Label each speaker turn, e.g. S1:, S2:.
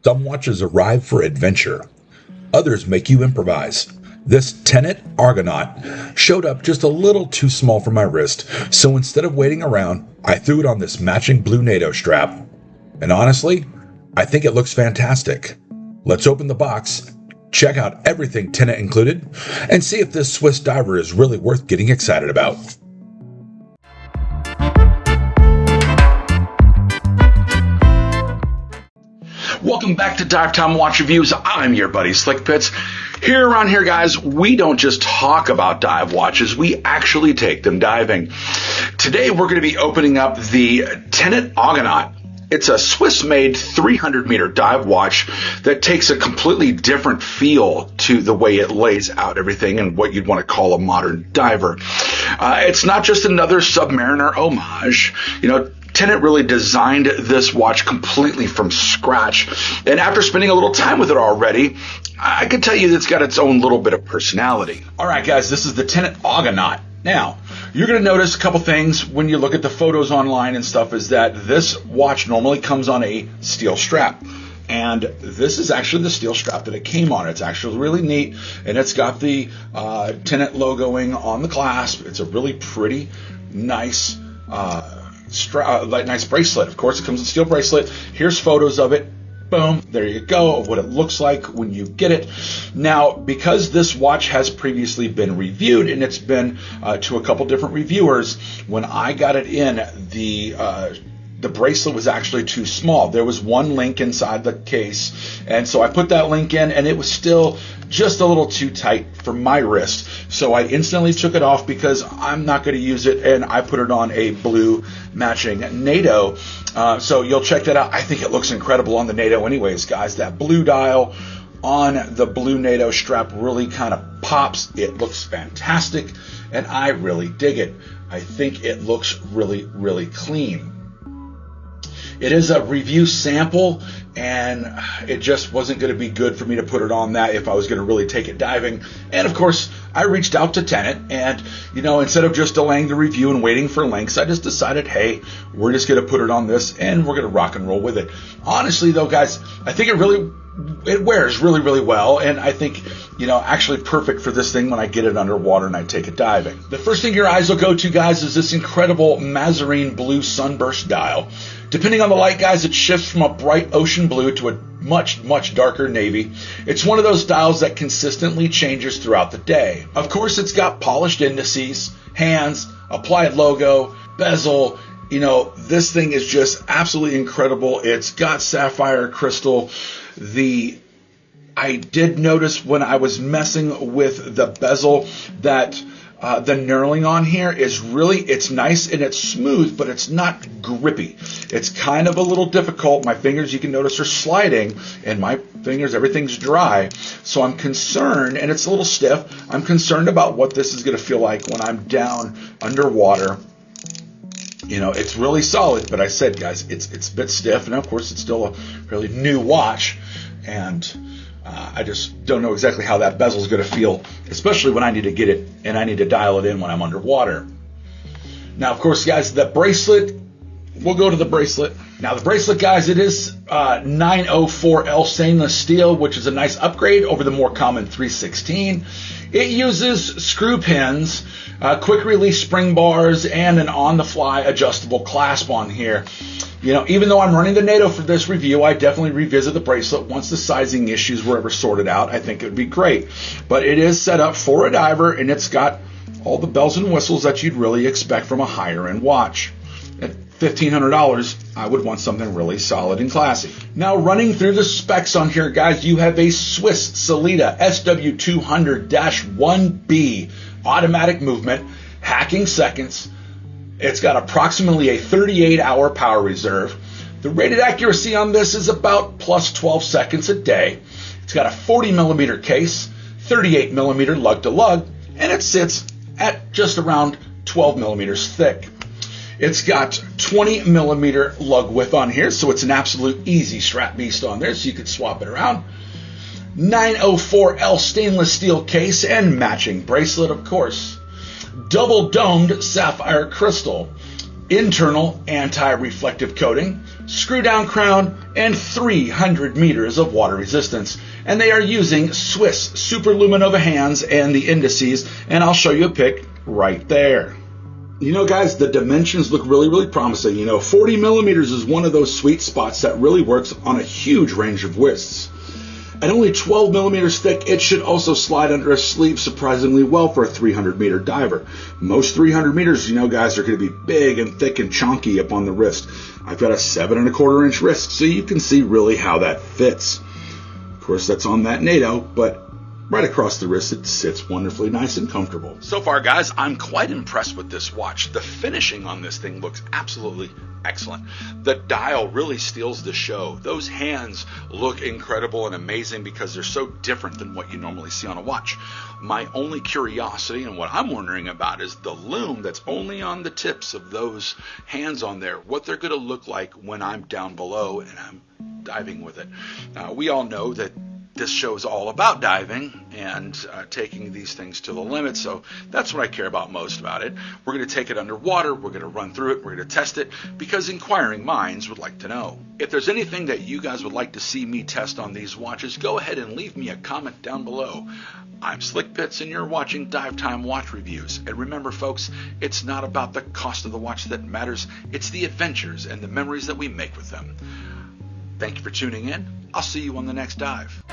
S1: Some watches arrive for adventure. Others make you improvise. This TENNET Argonaut showed up just a little too small for my wrist, so instead of waiting around, I threw it on this matching blue NATO strap. And honestly, I think it looks fantastic. Let's open the box, check out everything TENNET included, and see if this Swiss diver is really worth getting excited about.
S2: Welcome back to Dive Time Watch Reviews. I'm your buddy Slick Pits. Here around here, guys, we don't just talk about dive watches, we actually take them diving. Today we're going to be opening up the TENNET Argonaut. It's a Swiss-made 300-meter dive watch that takes a completely different feel to the way it lays out everything and what you'd want to call a modern diver. It's not just another Submariner homage. TENNET really designed this watch completely from scratch, and after spending a little time with it already, I can tell you that it's got its own little bit of personality. All right, guys, this is the TENNET Argonaut. Now, you're going to notice a couple things when you look at the photos online and stuff is that this watch normally comes on a steel strap. And this is actually the steel strap that it came on. It's actually really neat, and it's got the TENNET logoing on the clasp. It's a really pretty, nice nice bracelet. Of course, it comes with a steel bracelet. Here's photos of it. Boom, there you go, of what it looks like when you get it. Now, because this watch has previously been reviewed, and it's been to a couple different reviewers, when I got it in, the bracelet was actually too small. There was one link inside the case, and so I put that link in, and it was still just a little too tight for my wrist. So I instantly took it off because I'm not going to use it, and I put it on a blue matching NATO. So you'll check that out. I think it looks incredible on the NATO anyways, guys. That blue dial on the blue NATO strap really kind of pops. It looks fantastic, and I really dig it. I think it looks really, really clean. It is a review sample, and it just wasn't going to be good for me to put it on that if I was going to really take it diving. And of course, I reached out to TENNET, and instead of just delaying the review and waiting for links, I just decided, hey, we're just going to put it on this, and we're going to rock and roll with it. Honestly, though, guys, I think it wears really, really well, and I think, actually perfect for this thing when I get it underwater and I take it diving. The first thing your eyes will go to, guys, is this incredible mazarine blue sunburst dial. Depending on the light, guys, it shifts from a bright ocean blue to a much, much darker navy. It's one of those dials that consistently changes throughout the day. Of course, it's got polished indices, hands, applied logo, bezel. This thing is just absolutely incredible. It's got sapphire crystal. I did notice when I was messing with the bezel that the knurling on here is it's nice and it's smooth, but it's not grippy. It's kind of a little difficult. My fingers, you can notice, are sliding, and my fingers, everything's dry. So I'm concerned, and it's a little stiff. I'm concerned about what this is going to feel like when I'm down underwater. It's really solid, but I said, guys, it's a bit stiff, and of course, it's still a really new watch, and I just don't know exactly how that bezel is going to feel, especially when I need to get it and I need to dial it in when I'm underwater. Now, of course, guys, the bracelet, we'll go to the bracelet. Now, the bracelet, guys, it is 904L stainless steel, which is a nice upgrade over the more common 316. It uses screw pins, quick release spring bars, and an on-the-fly adjustable clasp on here. Even though I'm running the NATO for this review, I definitely revisit the bracelet once the sizing issues were ever sorted out. I think it would be great. But it is set up for a diver, and it's got all the bells and whistles that you'd really expect from a higher-end watch. At $1,500, I would want something really solid and classy. Now, running through the specs on here, guys, you have a Swiss Sellita SW200-1 automatic movement, hacking seconds. It's got approximately a 38-hour power reserve. The rated accuracy on this is about plus 12 seconds a day. It's got a 40mm case, 38mm lug-to-lug, and it sits at just around 12mm thick. It's got 20mm lug width on here, so it's an absolute easy strap beast on there, so you could swap it around. 904L stainless steel case and matching bracelet, of course. Double domed sapphire crystal, internal anti-reflective coating, screw down crown, and 300 meters of water resistance. And they are using Swiss Superluminova hands and the indices, and I'll show you a pic right there. You know, guys, the dimensions look really promising. You know, 40 millimeters is one of those sweet spots that really works on a huge range of widths. At only 12 millimeters thick, it should also slide under a sleeve surprisingly well for a 300 meter diver. Most 300 meters, you know, guys, are going to be big and thick and chunky up on the wrist. I've got a 7¼ inch wrist, so you can see really how that fits. Of course, that's on that NATO, but right across the wrist, it sits wonderfully nice and comfortable. So far, guys, I'm quite impressed with this watch. The finishing on this thing looks absolutely excellent. The dial really steals the show. Those hands look incredible and amazing because they're so different than what you normally see on a watch. My only curiosity and what I'm wondering about is the lume that's only on the tips of those hands on there, what they're going to look like when I'm down below and I'm diving with it. We all know that this show is all about diving and taking these things to the limit, so that's what I care about most about it. We're going to take it underwater, we're going to run through it, we're going to test it, because inquiring minds would like to know. If there's anything that you guys would like to see me test on these watches, go ahead and leave me a comment down below. I'm Slick Bits, and you're watching Dive Time Watch Reviews. And remember, folks, it's not about the cost of the watch that matters, it's the adventures and the memories that we make with them. Thank you for tuning in. I'll see you on the next dive.